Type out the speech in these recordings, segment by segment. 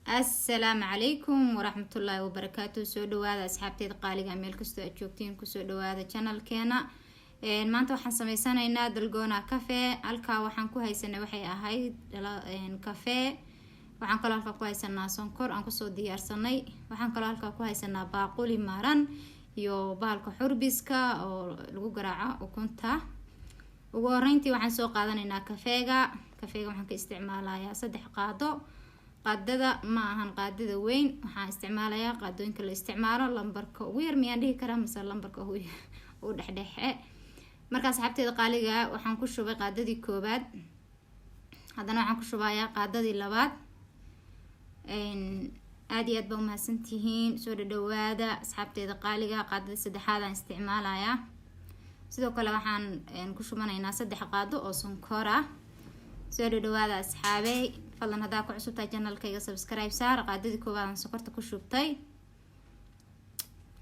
السلام عليكم ورحمة الله وبركاته. سو دواada asxaabteeda qaaliga meel kasto aad joogtiin kusoo dhawaada channelkeena. maanta waxaan sameysanaynaa dalgona cafe. halka waxaan ku haysanaa waxay ahayd cafe. waxaan kaloo halka ku haysanaa sonkor aan kusoo diyaarsanay. waxaan kaloo halka ku haysanaa baaquli maran iyo bahalka xurbiska oo lagu garaaco ukunta. ugu horeyntii waxaan soo qaadanaynaa kafeega waxaan ka isticmaalayaa 3 qaado. qaadada ma ahan qaadada weyn, waxaan isticmaalayaa qaadooyinka la isticmaalo lambarka ugu yar miyaan dhihi karaa mise lambarka ugu dhexdhexe. marka asxaabteeda qaaliga waxaan ku shubay qaadadii koobaad, haddana waxaan ku shubayaa qaadadii labaad. aad iyo aad baa umahadsantihiin, soo dhawaada asxaabteeda qaaliga. qaadada saddexaad aan isticmaalayaa. sidoo kale waxaan ku shubanaynaa 3 qaado oo sonkor ah. soo dhawaada asxaabey, fadlan hadaa ku cusubtahay channelkayga subscribe saar. qaadadii koobaad aan sokorta ku shubtay,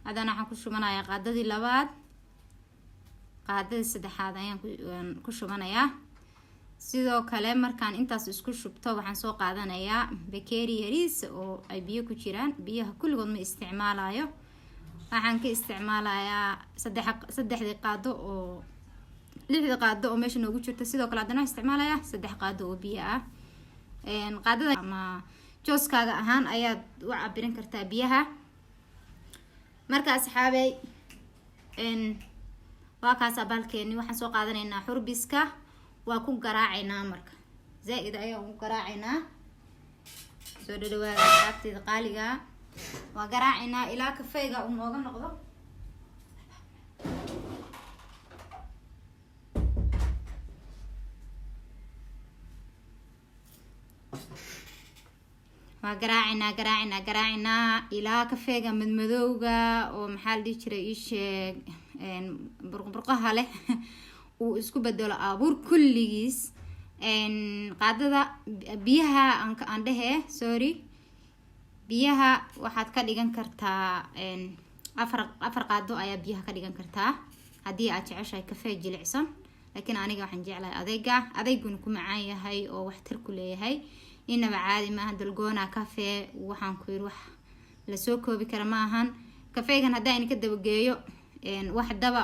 haddana waxaan ku shubanayaa qaadadii labaad. qaadadii saddexaad ayaan ku shubanayaa. sidoo kale markaan intaas isku shubto waxaan soo qaadanayaa bakeeri yariis oo ay biyo ku jiraan. biyaha kulligood ma isticmaalayo, waxaan ka isticmaalayaa 3 qaado oo 6 qaado oo meesha noogu jirta. sidoo kale haddana isticmaalayaa 3 qaado oo biyo ah. qaadada ama jooskaaga ahaan ayaad u cabirin kartaa biyaha. marka asxaabey waa kaas abaalkeeni. waxaan soo qaadanaynaa xurbiska, waa ku garaacaynaa marka zaaid ayaa ugu garaacaynaa. soo dhawaada asxaabteeda qaaliga, waa garaacaynaa ilaa kafeega uu nooga noqdo. waa garaacaynaa ilaa kafeega madmadowga oo maxaa la dhihi jiray isheeg burqburqaha leh uu isku bedelo abuur kulligiis. qaadada biyaha aan dhehe biyaha waxaad ka dhigan kartaa 4 qaado ayaa biyaha ka dhigan kartaa haddii aad jeceshahay kafee jilicsan. laakiin aniga waxaan jeclahay adeyguna ku macaan yahay oo waxtar ku leeyahay. inaba caadi maaha dalgona cafe. waxaan ku yiri wax la soo koobi kara maahan. kafeegan haddii aan ka dabageeyo wax daba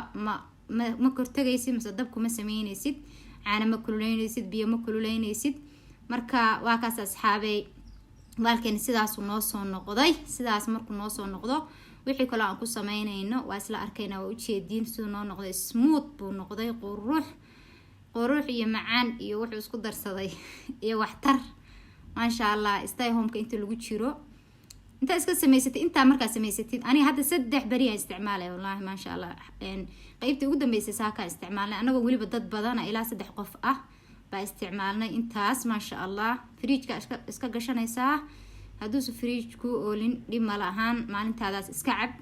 ma kortagaysid mise dab kuma sameynaysid, caana ma kululeynaysid, biyo ma kululeynaysid. marka waa kaas asxaabey, baalkeeni sidaas uu noo soo noqday. sidaas markuu noo soo noqdo wixii kale aan ku sameynayno waa isla arkaynaa. waa ujeediin siduu noo noqday, smooth buu noqday, qurux iyo macaan iyo wuxuu isku darsaday iyo waxtar. maasha allah. stay home-ka inta lagu jiro inta iska samaysatid, inta markaa samaysatid. aniga hadda 3 bari aan isticmaalay wallahi maasha allah. qaybtii ugu dambeysay saaka isticmaalnay anagoo weliba dad badan ilaa 3 qof ah baa isticmaalnay intaas maasha allah. fridge-ka iska gashanaysaa, hadduusu fridge ku oolin dhib ma lahaan. maalintaadaas iska cab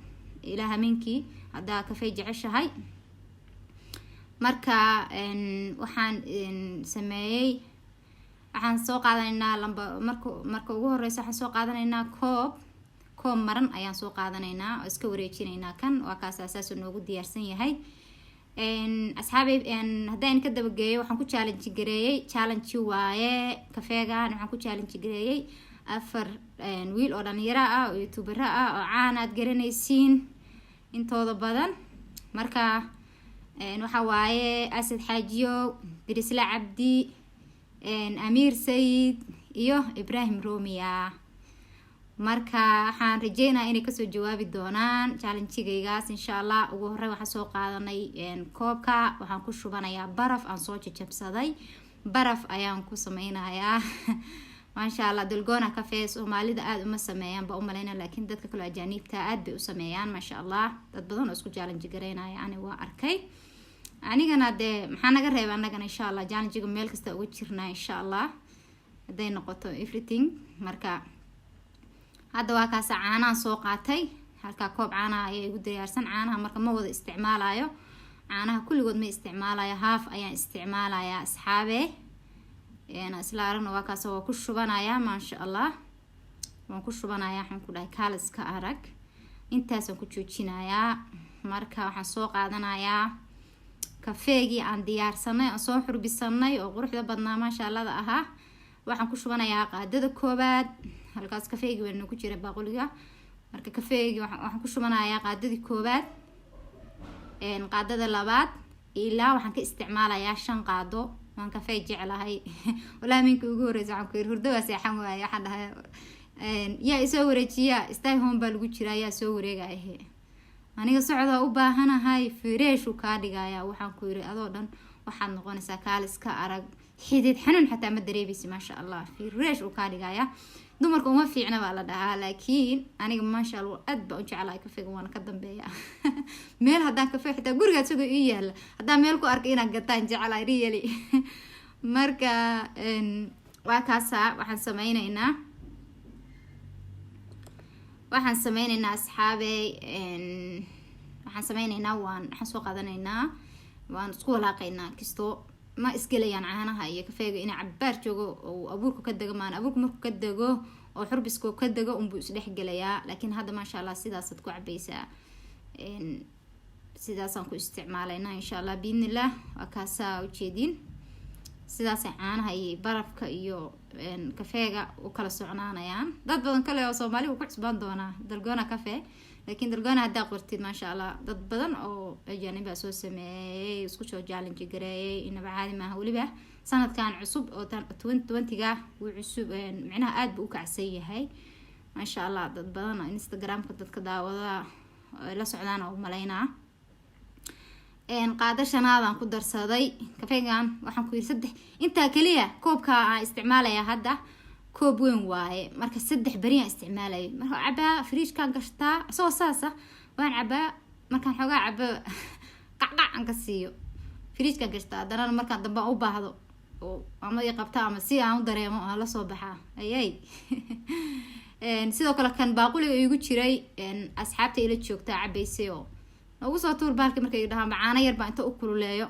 ilaa hameenkii haddaa kafee jeceshahay. marka waxaan sameeyey, waxaan soo qaadanaynaa marka ugu horeysa waxaan soo qaadanaynaa koob maran ayaan soo qaadanaynaa oo iska wareejinaynaa. kan waa kaas asaas noogu diyaarsan yahay. asxaabey haddaan ka dabageeyo waxaan ku challenge waaye kafeegan. waxaan ku challenge gareeyay 4 wiil oo dhalinyaro ah oo youtuber ah oo caan aad garanaysiin intooda badan. marka waxa waaye Asad Xaajiyo, Dirisla Cabdi, Amir Sayid iyo Ibrahim Romiya. marka waxaan rajeynayaa inay kasoo jawaabi doonaan challenge-gaygaas insha allah. ugu horey waxaan soo qaadanay koobka, waxaan ku shubanayaa baraf aan soo jajabsaday. baraf ayaan ku sameynayaa maasha allah. dalgona cafe soomaalida aad uma sameeyaan ba umaleyna, laakiin dadka kale ajaanibta aad bay u sameeyaan maasha allah. dad badan oo isku challenge gareynaya ani waa arkay. anigana dee maxaa naga reeba anagana insha allah challenge-ga meel kasta uga jirnaa insha allah hadday noqoto everything. marka hadda waa kaas caanahan soo qaatay. halkaa koob caanaha ayaa igu diyaarsan. caanaha marka ma wada isticmaalayo, caanaha kulligood ma isticmaalayo, haaf ayaan isticmaalayaa asxaabe. isla aragna waa kaas waa ku shubanayaa maasha allah. waan ku shubanayaa, waxaan ku dhahay kaaliska arag. intaasaan ku joojinayaa. marka waxaan soo qaadanayaa kafeegii aan diyaarsanay aan soo xurbisanay oo quruxda badnaa maasha allah ahaa. waxaan ku shubanayaa qaadada koobaad, halkaas kafeegi weyn ku jira baaquliga marka kafeegi waxaan ku shubanayaa qaadadii koobaad qaadada labaad ilaa waxaan ka isticmaalayaa 5 qaado waan kafee jeclahay walaa minka ugu horeeyay waxaan ku yiri hurdo waa seexan waaya waxaan dhahay yaa isoo wareejiya stay home baa lagu jiraa yaa soo wareegaya aniga socda u baahanahay fresh u ka dhigaya waxaan ku yiri adoo dhan waxaad noqonaysaa kaaliska arag xidid xanuun xataa ma dareebisi ma sha Allah fresh u ka dhigaya dumarku uma fiicna baa la dhahaa laakiin aniga ma sha Allah aad baan u jeclahay kafeega waan ka dambeeya meel hadaan kafee xitaa guriga soo ii yaala hadaan meel ku arkay inaan gataan jeclahay really marka waa kaasa waxaan sameynaynaa asxaabey waxaan sameynaynaa waan soo qaadanaynaa waan isku walaaqaynaa kisto ma isgelayaan caanaha iyo kafeega in cabaar joogo oo abuurku ka dago maan abuurku markuu ka dago oo xurbisku ka dago buu is dhex gelayaa laakiin hadda ma sha Allah sidaas aad ku cabaysaa sidaas aan ku isticmaalaynaa insha Allah biidnillah waa kaasa u jeedin sidaas caanaha iyo barafka iyo kafeega u kala soconaanayaan dad badan kale oo Soomaali ku cusbaan doona dalgona cafe laakiin dalgona hadda qortid ma sha Allah dad badan oo ajaniba soo sameeyay isku soo challenge gareeyay inaba caadi ma aha waliba sanadkan cusub oo 2020ga uu cusub macnaha aad buu u kacsan yahay ma sha Allah dad badan Instagram-ka dadka daawada la socdaan oo maleynaa qaada shanaadaan ku darsaday kafeegan waxaan ku yiri 3 inta kaliya koobka aan isticmaalaya hadda koob weyn waaye marka 3 bari aan isticmaalay marka cabaa fridge-kan gashtaa soo saasa waan cabaa markaan xogaa cabaa qaqac aan ka siiyo fridge-kan gashtaa hadana markaan dambe u baahdo oo ama ay qabtaa ama si aan u dareemo aan la soo baxaa ayay sidoo kale kan baaquliga igu jiray asxaabta ila joogta cabaysay oo ugu soo tuur baalka markay dhahaan caano yar baan inta u kululeeyo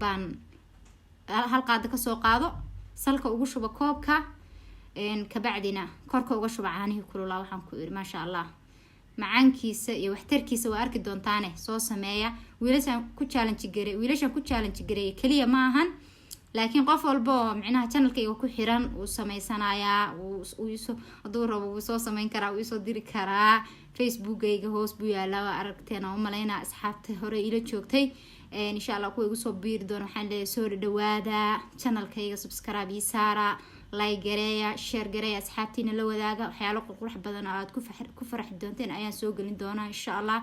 baan hal qaado ka soo qaado salka ugu shuba koobka ka bacdina korka uga shuba caanihi kululaa waxaan ku yiri ma sha Allah macaankiisa iyo waxtarkiisa waa arki doontaane soo sameeya wiilashan ku challenge gareey kaliya ma ahan laakiin qof walba macnaha channelkayga ku xiran uu sameysanayaa uu haduu rabo uu soo sameyn karaa uu soo diri karaa Facebook-gayga hoos buu yaalaa aragteen oo maleynaa asxaabta hore ila joogtay insha Allah kuwa igu soo biiri doona waxaan leeyahay soo dhawaada channelkayga subscribe ii saara like gareeya share gareeya asxaabtiina la wadaaga waxyaalo qurux badan oo aad ku farxi doonteen ayaan soo gelin doonaa insha Allah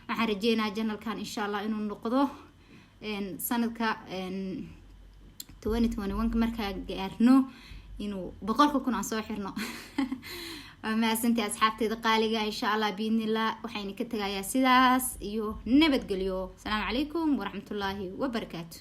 waxaan rajeynayaa channelkan insha Allah inuu noqdo sanadka 2021 markaa gaarno inuu 100,000 aan soo xirno ما سنتي أصحابتي دقالقة إن شاء الله بإذن الله وحين كتغايا سيداس إيو نبت قليو السلام عليكم ورحمة الله وبركاته.